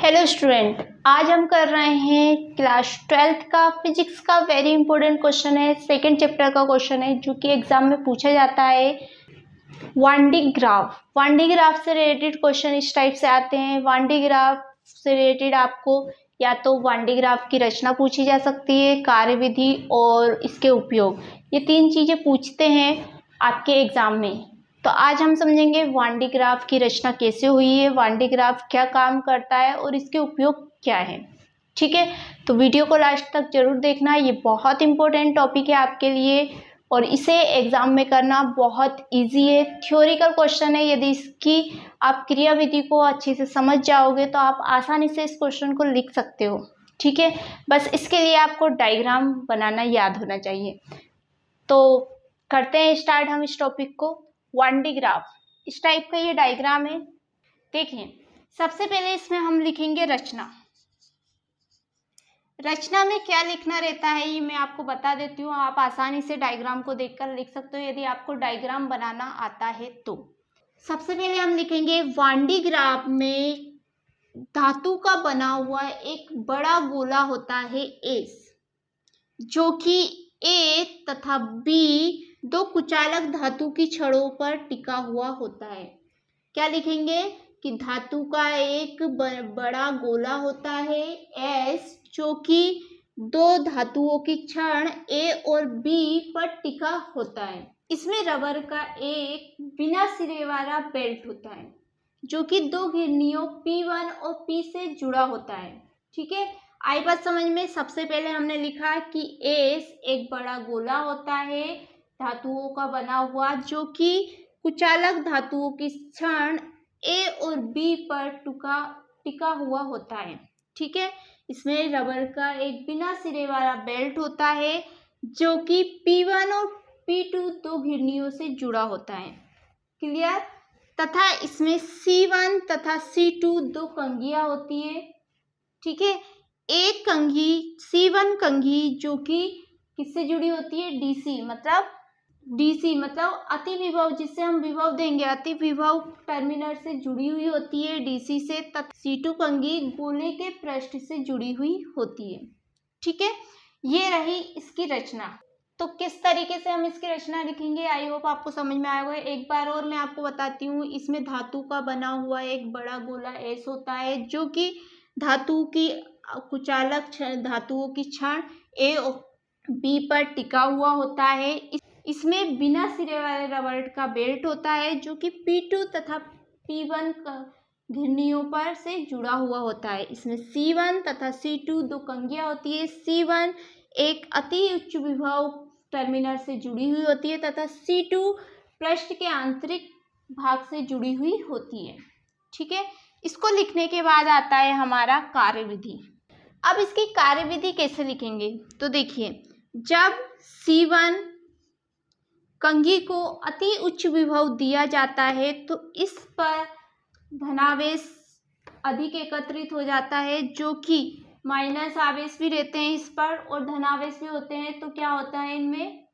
Hello student, आज हम कर रहे हैं क्लास 12th का फिजिक्स का वेरी इंपॉर्टेंट क्वेश्चन है। सेकंड चैप्टर का क्वेश्चन है जो कि एग्जाम में पूछा जाता है। 1D ग्राफ, 1D ग्राफ से रिलेटेड क्वेश्चन इस टाइप से आते हैं। 1D ग्राफ से रिलेटेड आपको या तो 1D ग्राफ की रचना पूछी जा सकती है, कार्यविधि और इसके उपयोग, ये तीन चीजें पूछते हैं आपके एग्जाम में। तो आज हम समझेंगे 1D ग्राफ की रचना कैसे हुई है, 1D ग्राफ क्या काम करता है और इसके उपयोग क्या है। ठीक है, तो वीडियो को लास्ट तक जरूर देखना, ये बहुत इंपॉर्टेंट टॉपिक है आपके लिए और इसे एग्जाम में करना बहुत इजी है। थ्योरिकल क्वेश्चन है, यदि इसकी आप क्रियाविधि को अच्छे से समझ जाओगे तो आप आसानी से इस क्वेश्चन को लिख सकते हो। ठीक है, बस इसके लिए आपको डायग्राम बनाना याद होना चाहिए। तो करते हैं स्टार्ट हम इस टॉपिक को। 1D ग्राफ, इस टाइप का ये डायग्राम है। देखिए, सबसे पहले इसमें हम लिखेंगे रचना। रचना में क्या लिखना रहता है ये मैं आपको बता देती हूँ, आप आसानी से डायग्राम को देखकर लिख सकते हो यदि आपको डायग्राम बनाना आता है तो। सबसे पहले हम लिखेंगे 1D ग्राफ में धातु का बना हुआ एक बड़ा गोला होता है एस, जो कि ए तथा बी दो कुचालक धातु की छड़ों पर टिका हुआ होता है। क्या लिखेंगे कि धातु का एक बड़ा गोला होता है एस, जो कि दो धातुओं की छड़ ए और बी पर टिका होता है। इसमें रबर का एक बिना सिरे वाला बेल्ट होता है जो कि दो घिरनियों P1 और P से जुड़ा होता है। ठीक है, आई बात समझ में। सबसे पहले हमने लिखा कि एस एक बड़ा गोला होता है धातुओं का बना हुआ, जो कि कुचालक धातुओं की छड़ ए और बी पर टिका हुआ होता है। ठीक है, इसमें रबर का एक बिना सिरे वाला बेल्ट होता है जो कि P1 और P2 दो घिरनियों से जुड़ा होता है। क्लियर? तथा इसमें C1 तथा C2 दो कंघियां होती है। ठीक है, एक कंघी C1 कंघी जो कि किससे जुड़ी होती है, DC मतलब अति विभव, जिससे हम विभव देंगे, अति विभव टर्मिनल से जुड़ी हुई होती है DC से। तथा C2 कंघी गोले के पृष्ठ से जुड़ी हुई होती है। ठीक है, ये रही इसकी रचना। तो किस तरीके से हम इसकी रचना लिखेंगे, आई होप आपको समझ में आया होगा। एक बार और मैं आपको बताती हूँ। इसमें धातु का बना हुआ एक बड़ा गोला एस होता है जो कि धातु की कुचालक धातुओं की छड़ ए और बी पर टिका हुआ होता है। इसमें बिना सिरे वाले रबर का बेल्ट होता है जो कि P2 तथा P1 घिरनियों पर से जुड़ा हुआ होता है। इसमें C1 तथा C2 दो कंघियां होती है। C1 एक अति उच्च विभव टर्मिनल से जुड़ी हुई होती है तथा C2 पृष्ठ के आंतरिक भाग से जुड़ी हुई होती है। ठीक है, इसको लिखने के बाद आता है हमारा कार्यविधि। अब इसकी कार्यविधि कैसे लिखेंगे, तो देखिए, जब C1 कंघी को अति उच्च विभव दिया जाता है तो इस पर धनावेश अधिक एकत्रित हो जाता है, जो कि माइनस आवेश भी रहते हैं इस पर और धनावेश भी होते हैं। तो क्या होता है इनमें,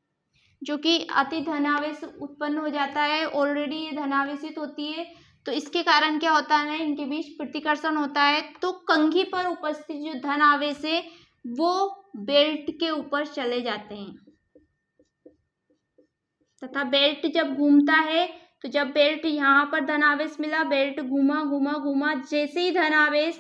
जो कि अति धनावेश उत्पन्न हो जाता है, ऑलरेडी ये धनावेशित होती है, तो इसके कारण क्या होता है, इनके बीच प्रतिकर्षण होता है। तो कंघी पर उपस्थित जो धन आवेश है वो बेल्ट के ऊपर चले जाते हैं तथा बेल्ट जब घूमता है तो जब बेल्ट यहाँ पर धनावेश मिला, बेल्ट घूमा घूमा घूमा, जैसे ही धनावेश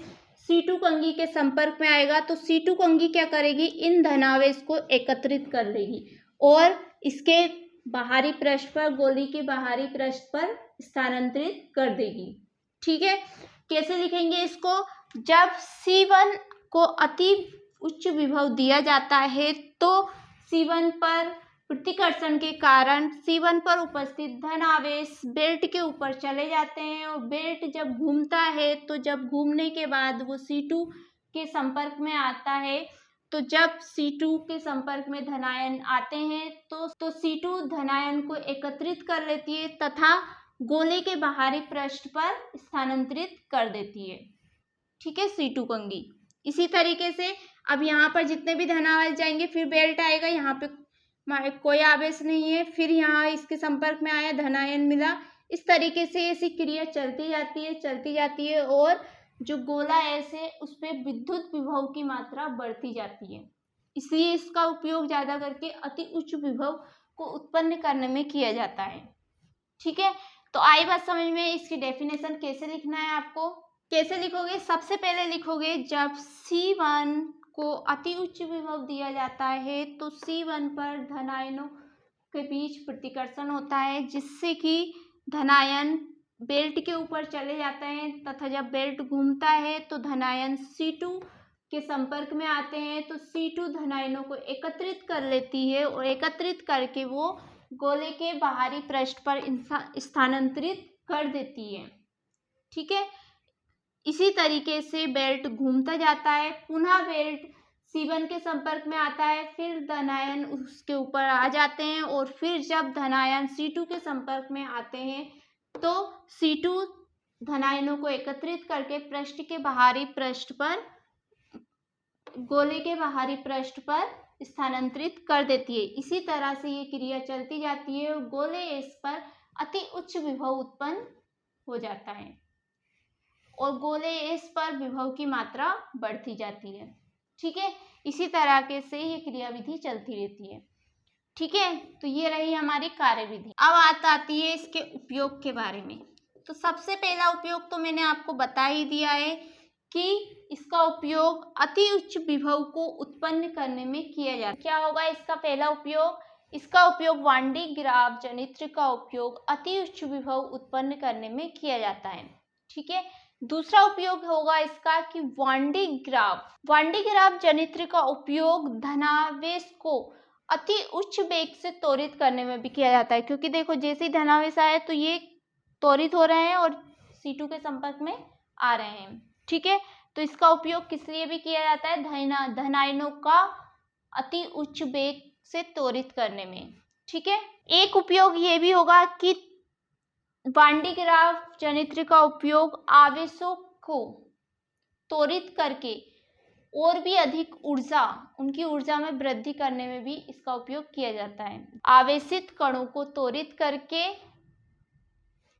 C2 कंघी के संपर्क में आएगा तो C2 कंघी क्या करेगी, इन धनावेश को एकत्रित कर लेगी और इसके बाहरी पृष्ठ पर, गोली के बाहरी पृष्ठ पर स्थानांतरित कर देगी। ठीक है, कैसे लिखेंगे इसको, जब C1 को अति उच्च विभव दिया जाता है तो C1 पर प्रतिकर्षण के कारण C1 पर उपस्थित धन आवेश बेल्ट के ऊपर चले जाते हैं और बेल्ट जब घूमता है तो जब घूमने के बाद वो C2 के संपर्क में आता है, तो जब C2 के संपर्क में धनायन आते हैं तो C2 धनायन को एकत्रित कर लेती है तथा गोले के बाहरी पृष्ठ पर स्थानांतरित कर देती है। ठीक है, C2 कंघी। इसी तरीके से अब यहाँ पर जितने भी धनावेश जाएंगे, फिर बेल्ट आएगा, यहाँ पे कोई आवेश नहीं है, फिर यहाँ इसके संपर्क में आया, धनायन मिला। इस तरीके से ऐसी क्रिया चलती जाती है और जो गोला ऐसे उस पर विद्युत विभव की मात्रा बढ़ती जाती है, इसलिए इसका उपयोग ज्यादा करके अति उच्च विभव को उत्पन्न करने में किया जाता है। ठीक है, तो आई बात समझ में। इसकी डेफिनेशन कैसे लिखना है आपको, कैसे लिखोगे, सबसे पहले लिखोगे जब C1 को अति उच्च विभव दिया जाता है तो C1 पर धनायनों के बीच प्रतिकर्षण होता है, जिससे कि धनायन बेल्ट के ऊपर चले जाते हैं तथा जब बेल्ट घूमता है तो धनायन C2 के संपर्क में आते हैं तो C2 धनायनों को एकत्रित कर लेती है और एकत्रित करके वो गोले के बाहरी पृष्ठ पर स्थानांतरित कर देती है। ठीक है, इसी तरीके से बेल्ट घूमता जाता है, पुनः बेल्ट C1 के संपर्क में आता है, फिर धनायन उसके ऊपर आ जाते हैं और फिर जब धनायन C2 के संपर्क में आते हैं तो C2 धनायनों को एकत्रित करके पृष्ठ के बाहरी पृष्ठ पर, गोले के बाहरी पृष्ठ पर स्थानांतरित कर देती है। इसी तरह से ये क्रिया चलती जाती है और गोले इस पर अति उच्च विभव उत्पन्न हो जाता है और गोले इस पर विभव की मात्रा बढ़ती जाती है। ठीक है, इसी तरह के से ये क्रिया विधि चलती रहती है। ठीक है, तो ये रही हमारी कार्य विधि। अब बात आती है इसके उपयोग के बारे में। तो सबसे पहला उपयोग तो मैंने आपको बता ही दिया है कि इसका उपयोग अति उच्च विभव को उत्पन्न करने में किया जाता है। क्या होगा इसका पहला उपयोग, इसका उपयोग वान डी ग्राफ जनित्र का उपयोग अति उच्च विभव उत्पन्न करने में किया जाता है। ठीक है, दूसरा उपयोग होगा इसका कि वान डी ग्राफ जनित्र का उपयोग धनावेश को अति उच्च वेग से त्वरित करने में भी किया जाता है, क्योंकि देखो जैसे ही धनावेश आए तो ये त्वरित हो रहे हैं और C2 के संपर्क में आ रहे हैं। ठीक है, तो इसका उपयोग किस लिए भी किया जाता है, धनायनों का अति उच्च वेग से त्वरित करने में। ठीक है, एक उपयोग ये भी होगा कि वान डी ग्राफ जनित्र का उपयोग आवेशों को त्वरित करके और भी अधिक ऊर्जा, उनकी ऊर्जा में वृद्धि करने में भी इसका उपयोग किया जाता है। आवेशित कणों को त्वरित करके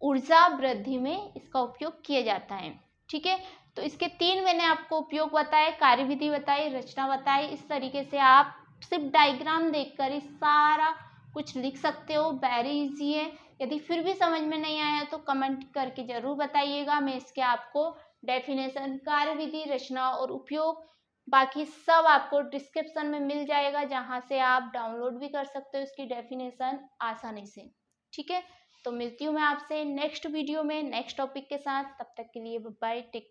ऊर्जा वृद्धि में इसका उपयोग किया जाता है। ठीक है, तो इसके 3 मैंने आपको उपयोग बताए, कार्यविधि बताई, रचना बताई। इस तरीके से आप सिर्फ डायग्राम देखकर ही सारा कुछ लिख सकते हो, वेरी इजी है। यदि फिर भी समझ में नहीं आया तो कमेंट करके जरूर बताइएगा, मैं इसके आपको डेफिनेशन, कार्यविधि, रचना और उपयोग बाकी सब आपको डिस्क्रिप्शन में मिल जाएगा, जहां से आप डाउनलोड भी कर सकते हो इसकी डेफिनेशन आसानी से। ठीक है, तो मिलती हूँ मैं आपसे नेक्स्ट वीडियो में नेक्स्ट टॉपिक के साथ। तब तक के लिए बाय, टेक केयर।